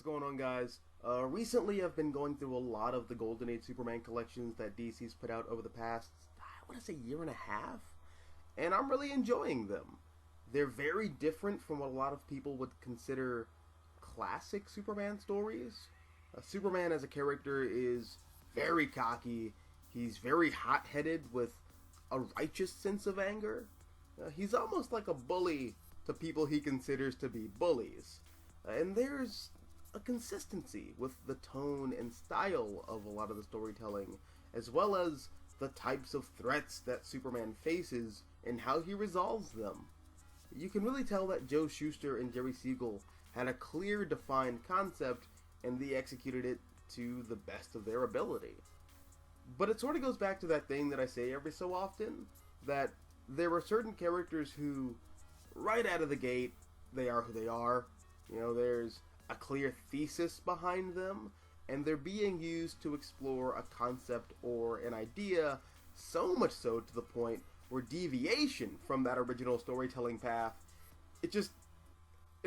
going on, guys? Recently I've been going through a lot of the Golden Age Superman collections that DC's put out over the past, I want to say, year and a half, and I'm really enjoying them. They're very different from what a lot of people would consider classic Superman stories. Superman as a character is very cocky, he's very hot-headed with a righteous sense of anger. He's almost like a bully to people he considers to be bullies. And there's a consistency with the tone and style of a lot of the storytelling, as well as the types of threats that Superman faces and how he resolves them. You can really tell that Joe Shuster and Jerry Siegel had a clear, defined concept, and they executed it to the best of their ability. But it sort of goes back to that thing that I say every so often, that there are certain characters who, right out of the gate, they are who they are. You know, there's a clear thesis behind them, and they're being used to explore a concept or an idea, so much so to the point where deviation from that original storytelling path, it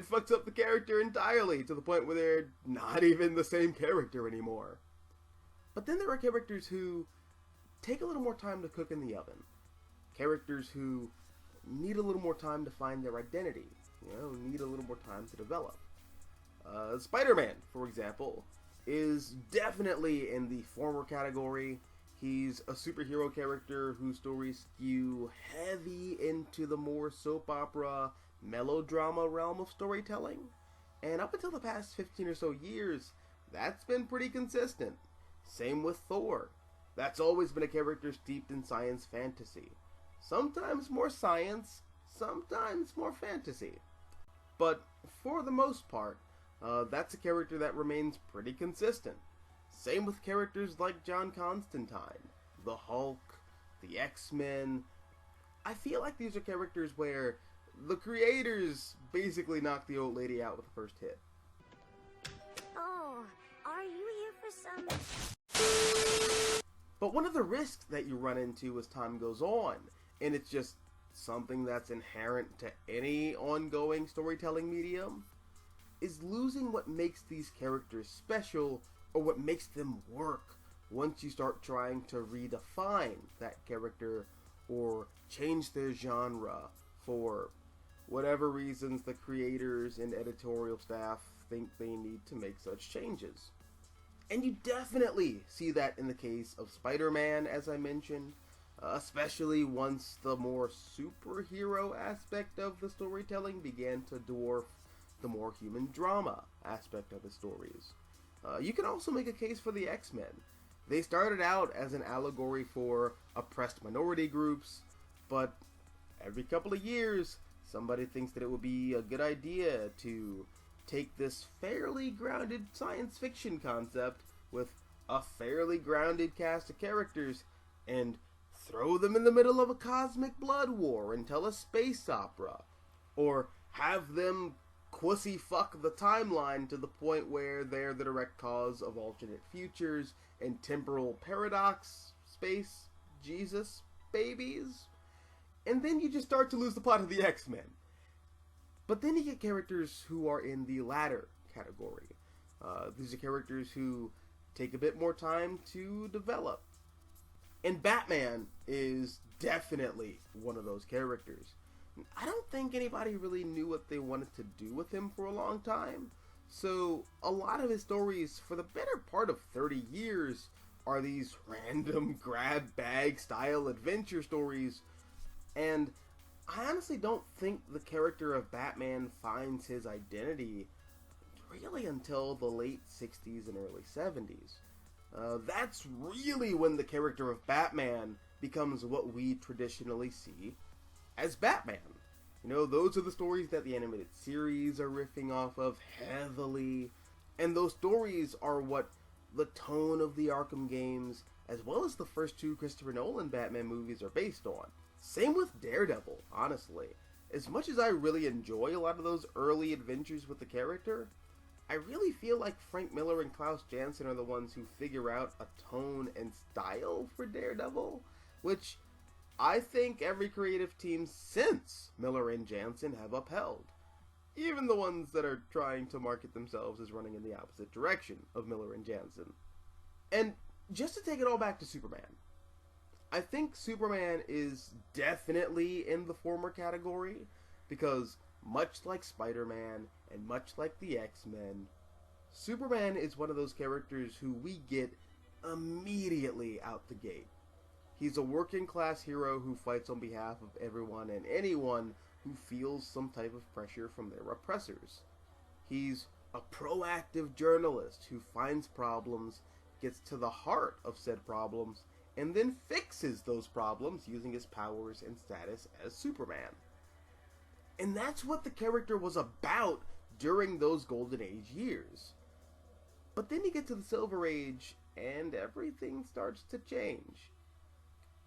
fucks up the character entirely, to the point where they're not even the same character anymore. But then there are characters who take a little more time to cook in the oven. Characters who need a little more time to find their identity, need a little more time to develop. Spider-Man, for example, is definitely in the former category. He's a superhero character whose stories skew heavy into the more soap opera, melodrama realm of storytelling. And up until the past 15 or so years, that's been pretty consistent. Same with Thor. That's always been a character steeped in science fantasy. Sometimes more science, sometimes more fantasy. But for the most part, that's a character that remains pretty consistent. Same with characters like John Constantine, the Hulk, the X-Men. I feel like these are characters where the creators basically knocked the old lady out with the first hit. Oh, are you here for some... But one of the risks that you run into as time goes on, and it's just something that's inherent to any ongoing storytelling medium, is losing what makes these characters special, or what makes them work, once you start trying to redefine that character or change their genre for whatever reasons the creators and editorial staff think they need to make such changes. And you definitely see that in the case of Spider-Man, as I mentioned, especially once the more superhero aspect of the storytelling began to dwarf the more human drama aspect of his stories. You can also make a case for the X-Men. They started out as an allegory for oppressed minority groups, but every couple of years, somebody thinks that it would be a good idea to take this fairly grounded science fiction concept with a fairly grounded cast of characters and throw them in the middle of a cosmic blood war and tell a space opera, or have them quissy fuck the timeline to the point where they're the direct cause of alternate futures and temporal paradox, space, Jesus, babies. And then you just start to lose the plot of the X-Men. But then you get characters who are in the latter category. These are characters who take a bit more time to develop. And Batman is definitely one of those characters. I don't think anybody really knew what they wanted to do with him for a long time. So a lot of his stories, for the better part of 30 years, are these random grab bag style adventure stories. And I honestly don't think the character of Batman finds his identity really until the late 60s and early 70s. That's really when the character of Batman becomes what we traditionally see as Batman. Those are the stories that the animated series are riffing off of heavily, and those stories are what the tone of the Arkham games, as well as the first two Christopher Nolan Batman movies, are based on. Same with Daredevil, honestly. As much as I really enjoy a lot of those early adventures with the character, I really feel like Frank Miller and Klaus Janson are the ones who figure out a tone and style for Daredevil, which I think every creative team since Miller and Janson have upheld. even the ones that are trying to market themselves as running in the opposite direction of Miller and Jansen. And just to take it all back to Superman, I think Superman is definitely in the former category, because much like Spider-Man and much like the X-Men, Superman is one of those characters who we get immediately out the gate. He's a working class hero who fights on behalf of everyone and anyone who feels some type of pressure from their oppressors. He's a proactive journalist who finds problems, gets to the heart of said problems, and then fixes those problems using his powers and status as Superman. And that's what the character was about during those Golden Age years. But then you get to the Silver Age, and everything starts to change.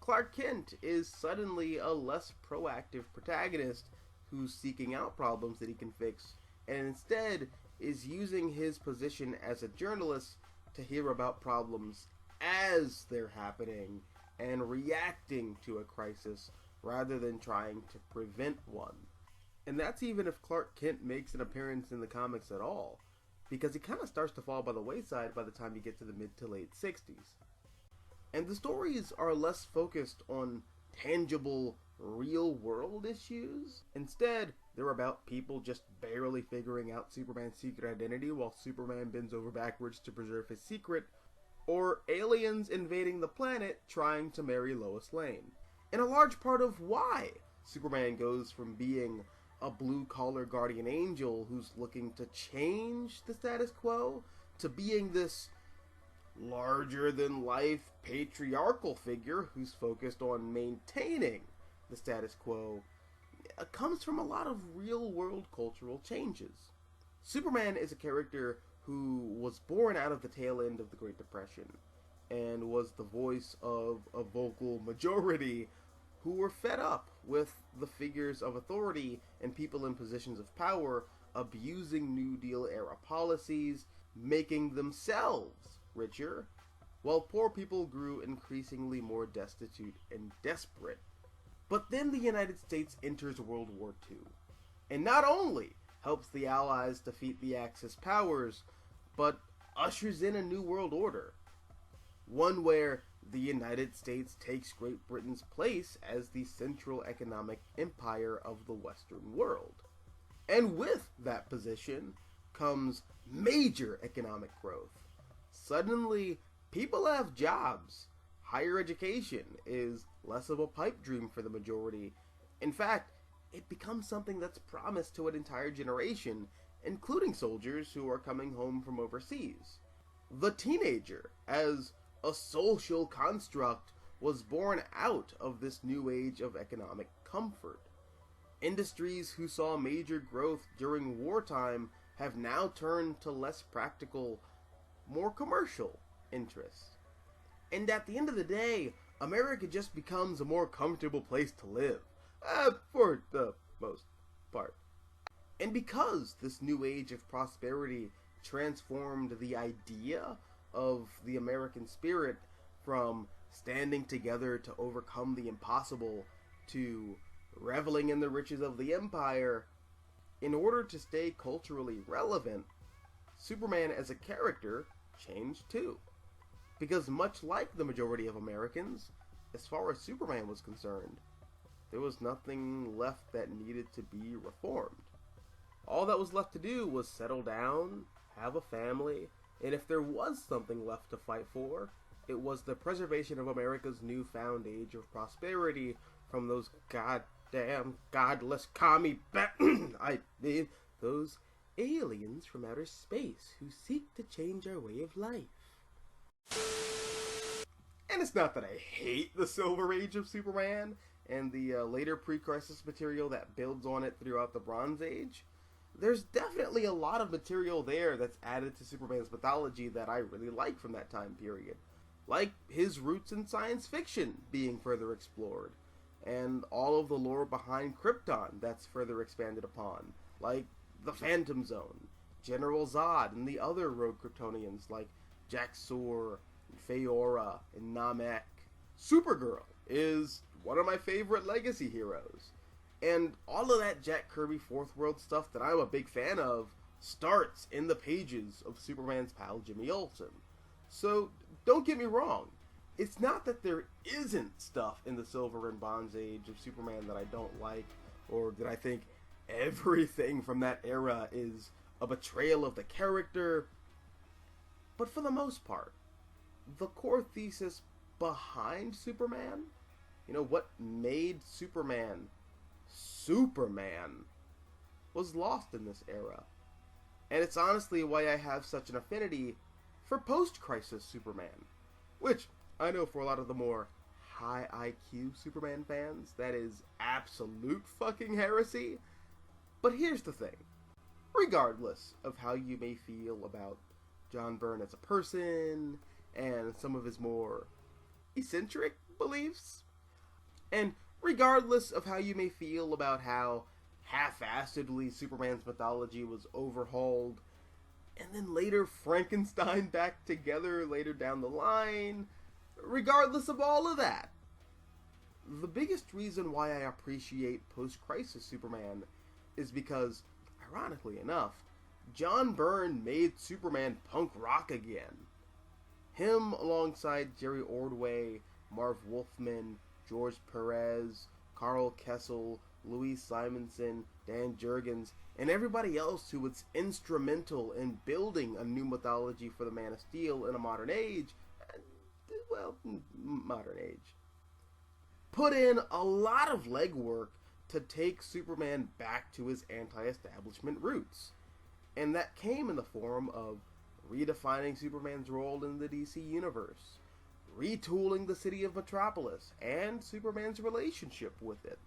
Clark Kent is suddenly a less proactive protagonist who's seeking out problems that he can fix, and instead is using his position as a journalist to hear about problems as they're happening and reacting to a crisis rather than trying to prevent one. And that's even if Clark Kent makes an appearance in the comics at all, because he kind of starts to fall by the wayside by the time you get to the mid to late 60s. And the stories are less focused on tangible, real-world issues. Instead, they're about people just barely figuring out Superman's secret identity while Superman bends over backwards to preserve his secret, or aliens invading the planet trying to marry Lois Lane. And a large part of why Superman goes from being a blue-collar guardian angel who's looking to change the status quo to being this larger-than-life patriarchal figure who's focused on maintaining the status quo comes from a lot of real-world cultural changes. Superman is a character who was born out of the tail end of the Great Depression and was the voice of a vocal majority who were fed up with the figures of authority and people in positions of power abusing New Deal era policies, making themselves richer, while poor people grew increasingly more destitute and desperate. But then the United States enters World War II, and not only helps the Allies defeat the Axis powers, but ushers in a new world order. One where the United States takes Great Britain's place as the central economic empire of the Western world. And with that position comes major economic growth. Suddenly, people have jobs. Higher education is less of a pipe dream for the majority. In fact, it becomes something that's promised to an entire generation, including soldiers who are coming home from overseas. The teenager, as a social construct, was born out of this new age of economic comfort. Industries who saw major growth during wartime have now turned to less practical, more commercial interests. And at the end of the day, America just becomes a more comfortable place to live, for the most part. And because this new age of prosperity transformed the idea of the American spirit from standing together to overcome the impossible to reveling in the riches of the empire, in order to stay culturally relevant, Superman as a character changed too. Because much like the majority of Americans, as far as Superman was concerned, there was nothing left that needed to be reformed. All that was left to do was settle down, have a family, and if there was something left to fight for, it was the preservation of America's newfound age of prosperity from those goddamn godless those aliens from outer space who seek to change our way of life. And it's not that I hate the Silver Age of Superman and the later pre-crisis material that builds on it throughout the Bronze Age. There's definitely a lot of material there that's added to Superman's mythology that I really like from that time period. Like his roots in science fiction being further explored, and all of the lore behind Krypton that's further expanded upon, like the Phantom Zone, General Zod, and the other rogue Kryptonians like Jax-Ur, Feora, and Namek. Supergirl is one of my favorite legacy heroes. And all of that Jack Kirby Fourth World stuff that I'm a big fan of starts in the pages of Superman's pal Jimmy Olsen. So don't get me wrong, it's not that there isn't stuff in the Silver and Bronze Age of Superman that I don't like, or that I think everything from that era is a betrayal of the character. But for the most part, the core thesis behind Superman, what made Superman Superman, was lost in this era. And it's honestly why I have such an affinity for post-crisis Superman, which I know for a lot of the more high IQ Superman fans, that is absolute fucking heresy. But here's the thing. Regardless of how you may feel about John Byrne as a person, and some of his more eccentric beliefs, and regardless of how you may feel about how half-assedly Superman's mythology was overhauled, and then later Frankenstein back together later down the line, regardless of all of that, the biggest reason why I appreciate post-crisis Superman is because, ironically enough, John Byrne made Superman punk rock again. Him alongside Jerry Ordway, Marv Wolfman, George Perez, Carl Kessel, Louis Simonson, Dan Jurgens, and everybody else who was instrumental in building a new mythology for the Man of Steel in a modern age, put in a lot of legwork to take Superman back to his anti-establishment roots. And that came in the form of redefining Superman's role in the DC Universe, retooling the city of Metropolis and Superman's relationship with it,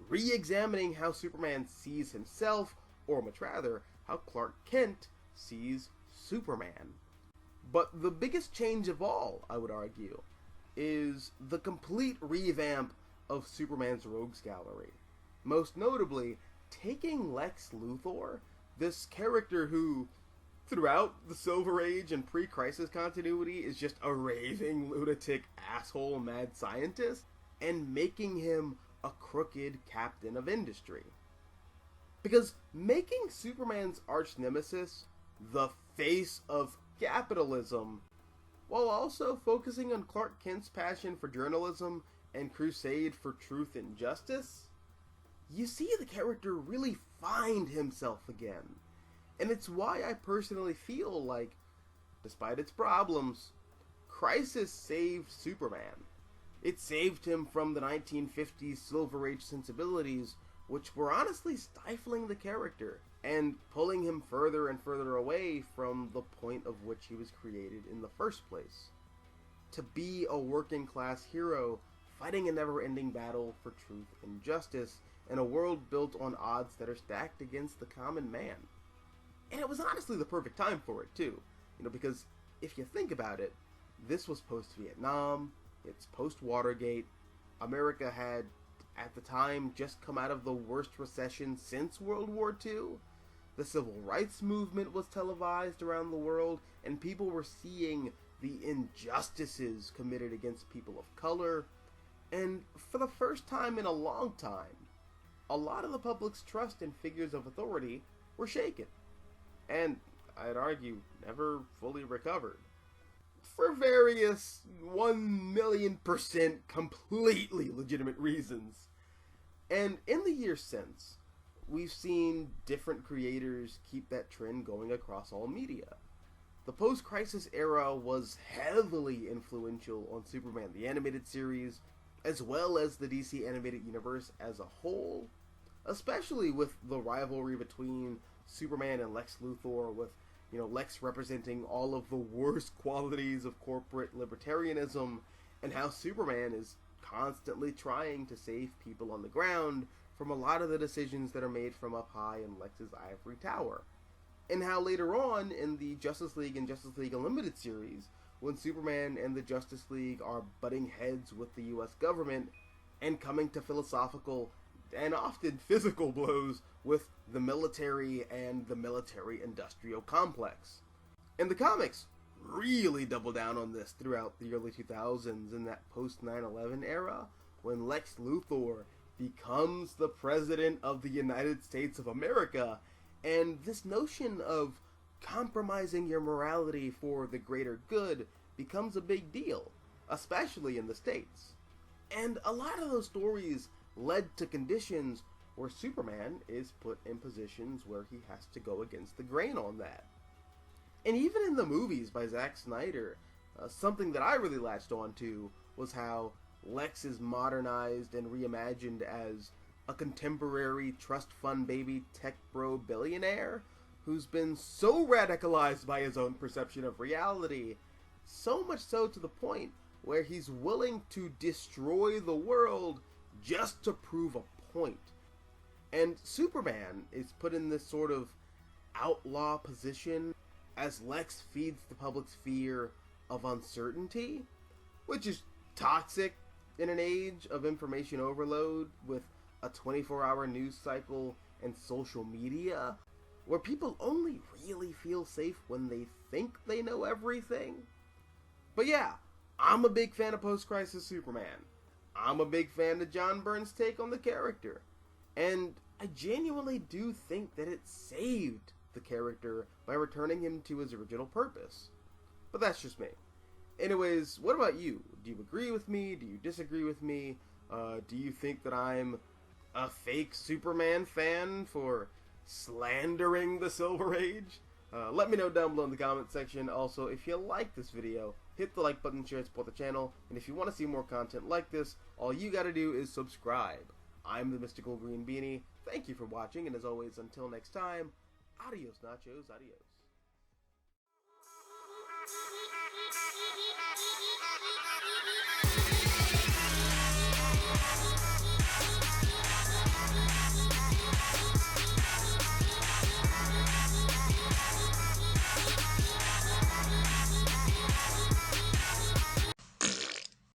re-examining how Superman sees himself, or much rather, how Clark Kent sees Superman. But the biggest change of all, I would argue, is the complete revamp of Superman's rogues gallery. Most notably, taking Lex Luthor, this character who, throughout the Silver Age and pre-Crisis continuity, is just a raving, lunatic, asshole, mad scientist, and making him a crooked captain of industry. Because making Superman's arch-nemesis the face of capitalism, while also focusing on Clark Kent's passion for journalism and crusade for truth and justice, you see the character really find himself again. And it's why I personally feel like, despite its problems, Crisis saved Superman. It saved him from the 1950s Silver Age sensibilities, which were honestly stifling the character and pulling him further and further away from the point of which he was created in the first place. To be a working class hero fighting a never-ending battle for truth and justice in a world built on odds that are stacked against the common man. And it was honestly the perfect time for it too, because if you think about it, this was post-Vietnam, it's post-Watergate, America had, at the time, just come out of the worst recession since World War II, the civil rights movement was televised around the world, and people were seeing the injustices committed against people of color, and for the first time in a long time, a lot of the public's trust in figures of authority were shaken, and I'd argue never fully recovered, for various 1,000,000% completely legitimate reasons. And in the years since, we've seen different creators keep that trend going across all media. The post-crisis era was heavily influential on Superman the Animated Series, as well as the DC Animated Universe as a whole, especially with the rivalry between Superman and Lex Luthor, with Lex representing all of the worst qualities of corporate libertarianism, and how Superman is constantly trying to save people on the ground from a lot of the decisions that are made from up high in Lex's ivory tower. And how later on in the Justice League and Justice League Unlimited series, when Superman and the Justice League are butting heads with the US government and coming to philosophical and often physical blows with the military and the military-industrial complex. And the comics really double down on this throughout the early 2000s in that post-9/11 era, when Lex Luthor becomes the President of the United States of America, and this notion of compromising your morality for the greater good becomes a big deal, especially in the States. And a lot of those stories led to conditions where Superman is put in positions where he has to go against the grain on that. And even in the movies by Zack Snyder, something that I really latched on to was how Lex is modernized and reimagined as a contemporary trust fund baby tech bro billionaire who's been so radicalized by his own perception of reality, so much so to the point where he's willing to destroy the world just to prove a point. And Superman is put in this sort of outlaw position as Lex feeds the public's fear of uncertainty, which is toxic in an age of information overload with a 24-hour news cycle and social media, where people only really feel safe when they think they know everything. But yeah, I'm a big fan of post-crisis Superman. I'm a big fan of John Byrne's take on the character. And I genuinely do think that it saved the character by returning him to his original purpose. But that's just me. Anyways, what about you? Do you agree with me? Do you disagree with me? Do you think that I'm a fake Superman fan for slandering the Silver Age? Let me know down below in the comment section. Also, if you like this video, hit the like button, share, support the channel. And if you want to see more content like this, all you gotta do is subscribe. I'm the Mystical Green Beanie. Thank you for watching, and as always, until next time, adios nachos, adios.